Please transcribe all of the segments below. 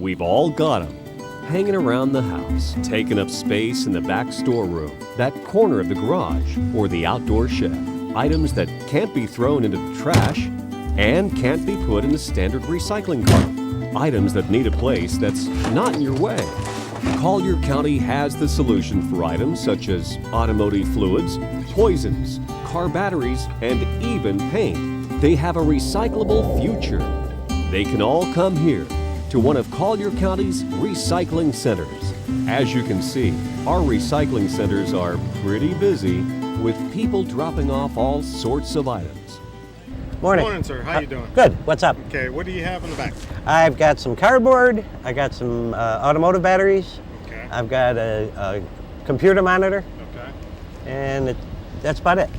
We've all got them. Hanging around the house, taking up space in the back storeroom, that corner of the garage, or the outdoor shed. Items that can't be thrown into the trash and can't be put in the standard recycling cart. Items that need a place that's not in your way. Collier County has the solution for items such as automotive fluids, poisons, car batteries, and even paint. They have a recyclable future. They can all come here to one of Collier County's recycling centers. As you can see, our recycling centers are pretty busy with people dropping off all sorts of items. Morning. Morning, sir. How you doing? Good. What's up? Okay, what do you have in the back? I've got some cardboard. I got some automotive batteries. Okay. I've got a computer monitor. Okay. And that's about it.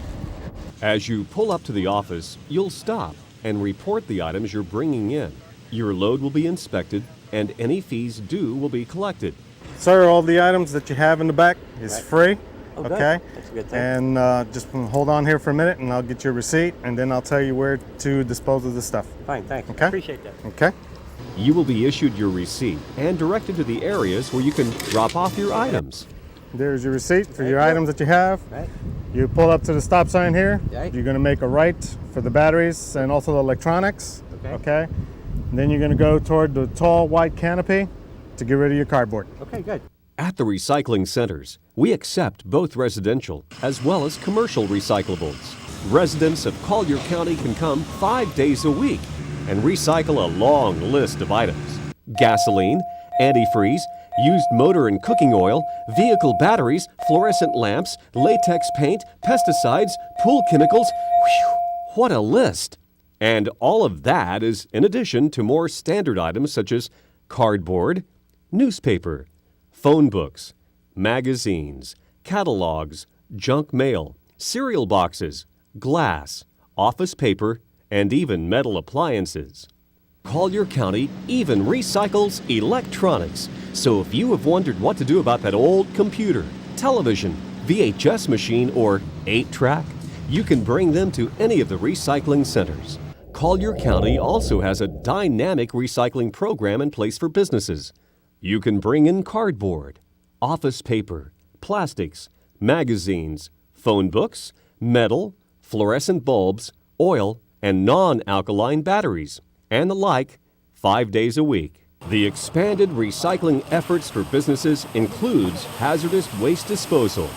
As you pull up to the office, you'll stop and report the items you're bringing in. Your load will be inspected, and any fees due will be collected. Sir, all the items that you have in the back is free. Oh, good. Okay. That's a good thing. And just hold on here for a minute, and I'll get your receipt, and then I'll tell you where to dispose of the stuff. Fine, thanks. Okay. Appreciate that. Okay. You will be issued your receipt and directed to the areas where you can drop off your items. There's your receipt for Thank your you. items that you have. Right. You pull up to the stop sign here. Right. You're going to make a right for the batteries and also the electronics. Okay. Okay. And then you're going to go toward the tall white canopy to get rid of your cardboard. Okay, good. At the recycling centers, we accept both residential as well as commercial recyclables. Residents of Collier County can come 5 days a week and recycle a long list of items. Gasoline, antifreeze, used motor and cooking oil, vehicle batteries, fluorescent lamps, latex paint, pesticides, pool chemicals. Whew, what a list! And all of that is in addition to more standard items such as cardboard, newspaper, phone books, magazines, catalogs, junk mail, cereal boxes, glass, office paper, and even metal appliances. Collier County even recycles electronics. So if you have wondered what to do about that old computer, television, VHS machine, or 8-track, you can bring them to any of the recycling centers. Collier County also has a dynamic recycling program in place for businesses. You can bring in cardboard, office paper, plastics, magazines, phone books, metal, fluorescent bulbs, oil, and non-alkaline batteries, and the like, 5 days a week. The expanded recycling efforts for businesses includes hazardous waste disposal.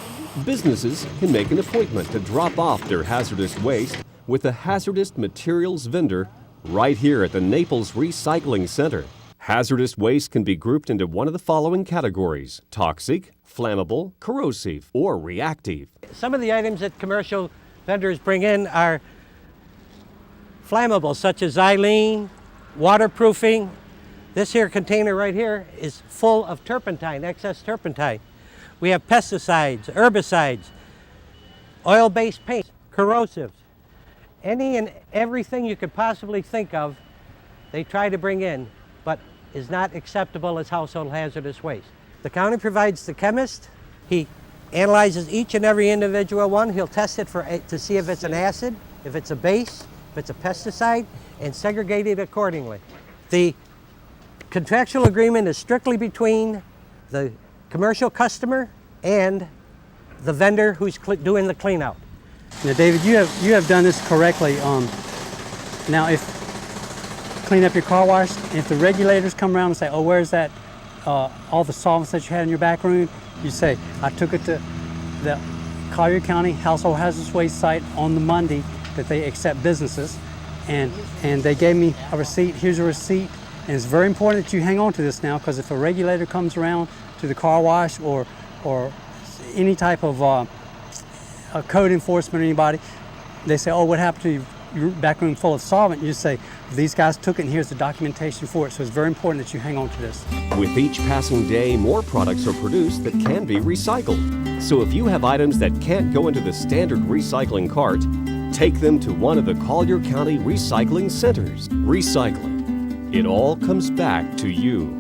Businesses can make an appointment to drop off their hazardous waste with a hazardous materials vendor right here at the Naples Recycling Center. Hazardous waste can be grouped into one of the following categories: toxic, flammable, corrosive, or reactive. Some of the items that commercial vendors bring in are flammable, such as xylene, waterproofing. This here container right here is full of turpentine, excess turpentine. We have pesticides, herbicides, oil-based paint, corrosives. Any and everything you could possibly think of, they try to bring in, but is not acceptable as household hazardous waste. The county provides the chemist. He analyzes each and every individual one. He'll test it to see if it's an acid, if it's a base, if it's a pesticide, and segregate it accordingly. The contractual agreement is strictly between the commercial customer and the vendor who's doing the clean out. Now, David, you have done this correctly. Now, if clean up your car wash, if the regulators come around and say, "Oh, where's that? All the solvents that you had in your back room," you say, "I took it to the Collier County Household Hazardous Waste site on the Monday that they accept businesses, and they gave me a receipt. Here's a receipt." And it's very important that you hang on to this now, because if a regulator comes around to the car wash or any type of a code enforcement or anybody, they say, "Oh, what happened to your back room full of solvent?" You just say, "These guys took it and here's the documentation for it." So it's very important that you hang on to this. With each passing day, more products are produced that can be recycled. So if you have items that can't go into the standard recycling cart, take them to one of the Collier County Recycling Centers. Recycling. It all comes back to you.